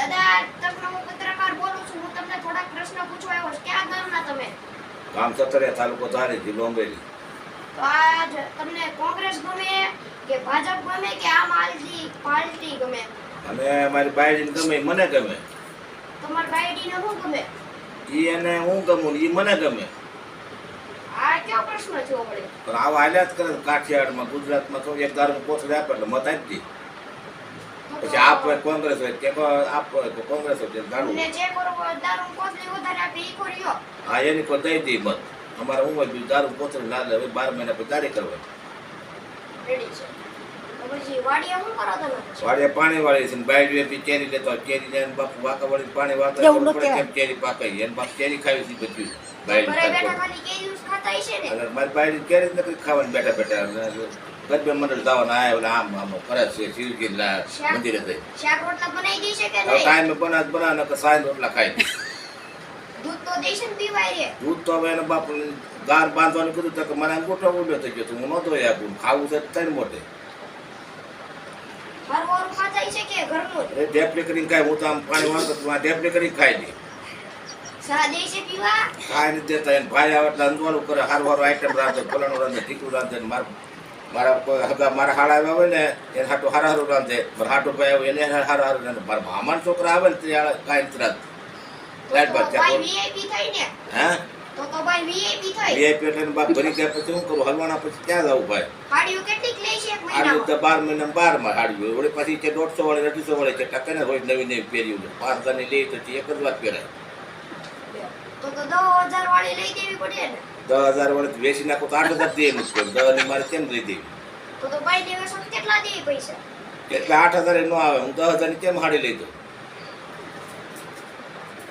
દાદા તમને હું પત્રકાર બોલું છું. હું તમને થોડા પ્રશ્ન પૂછવા આવ્યો છું. ક્યાં ગામના તમે? ગામ સતરિયા, તાલુકો ધારી, જિલ્લો અમરેલી. તો આજ તમને કોંગ્રેસ ગમે કે ભાજપ ગમે કે આમ આદમી પાર્ટી ગમે? અને મારી બાયડીને ગમે, ઈ મને ગમે. તમારી બાયડીને શું ગમે? ઈ એને હું ગમું ને ઈ મને ગમે. આ કયો પ્રશ્ન થયો વળી? પણ આવા હાલ્યા જ કરે કાઠિયાવાડમાં, ગુજરાતમાં તો એક દારૂ કોથળી આપે એટલે મત આપી દે. પછી આપ હોય કોંગ્રેસ હોય કે આપ હોય તો કોંગ્રેસ હોય દારૂ. તમને જે કરો દારૂ કોથળી વધારે આપે ઈ કોરિયો. હા એની કોઈ દઈ દે મત. અમારે હું હોય દારૂ કોથળી ના લે, 12 મહિના પછી દારી કરવા. રેડી છે. તો પછી વાડીએ શું કરો તમે? વાડીએ પાણી વાળી છે ને બાયડીએ બી કેરી લેતો હોય. કેરી લઈને બાપુ વાંકા વાળી પાણી વાળતા કેમ કેરી પાકાઈ એને બાપ કેરી ખાવી છે બધી ઘરે બેઠા ખાલી કેરી જ ખાતા હશે ને? મારી બાયડી કેરી જ નથી ખાવાની બેઠા બેઠા ગરબે મંડળ જવાના આયા ઓલા આમ આમ કરે છે શિવજી મંદિરે જઈ શાક રોટલા બનાવી દેશે કે હવે નહીં? ટાઈમે બનાવે કે સાંજ રોટલા ખાય. દૂધ તો દેશે ને પીવાય રે. દૂધ તો હવે એને બાપુ ગાર બાંધવાનું કીધું તો કે મને અંગૂઠો ઉડ્યો થઈ ગયો તો હું નહોતો આપું ખાવું છે ત્રણ મોટે હરવાનું ખાતા હશે કે ઘરનું જ? ઢેપલી કરીને ખાય. હું તો આમ પાણી વાળતો ઢેપલી કરીને ખાઈ દે. ચા દેશે પીવા? ખાઈ નથી દેતા એને ભાઈ આવે એટલે અંદવાનું કરે. હારું હારું આઈટમ રાંધે, ફલાણું રાંધે, ટીકું રાંધે. મારા કોઈ હગા મારા હાડા આવ્યા હોય ને એને હાટું હારા હારું રાંધે. મારા હાટું ભાઈ આવે એને હારા હારું રાંધે. મારા મામાના છોકરા આવે ને તે કાંઈ નથી રાંધે. ભાઈ વીઆઈપી થાય ને? હા તો ભાઈ વીઆઈપી થાય. વીઆઈપી એટલે બાપ ભરી ગયા પછી શું કરું? હલવાના પછી ક્યાં જવું ભાઈ? હાડીઓ કેટલીક લે છે એક હાડ્યું તો મહિનામાં? 12 મહિના 12 માં હાડ્યું વળી પછી છે 150 વાળી 250 વાળી છે ટકે ને હોય નવી નવી પહેર્યું 5,000 ની લે તો એક જ વાત પહેરાય. તો 10,000 વાળી લઈ દેવી પડે ને? 10,000 વાળી વેચી નાખો તો 8,000 દે એમ જ કહું. 10 ની મારે કેમ લઈ દેવી? તો ભાઈ દેવે કેટલા દે પૈસા? એટલે 8,000 નો આવે. હું 10,000 ની કેમ હાડી લઈ દઉં?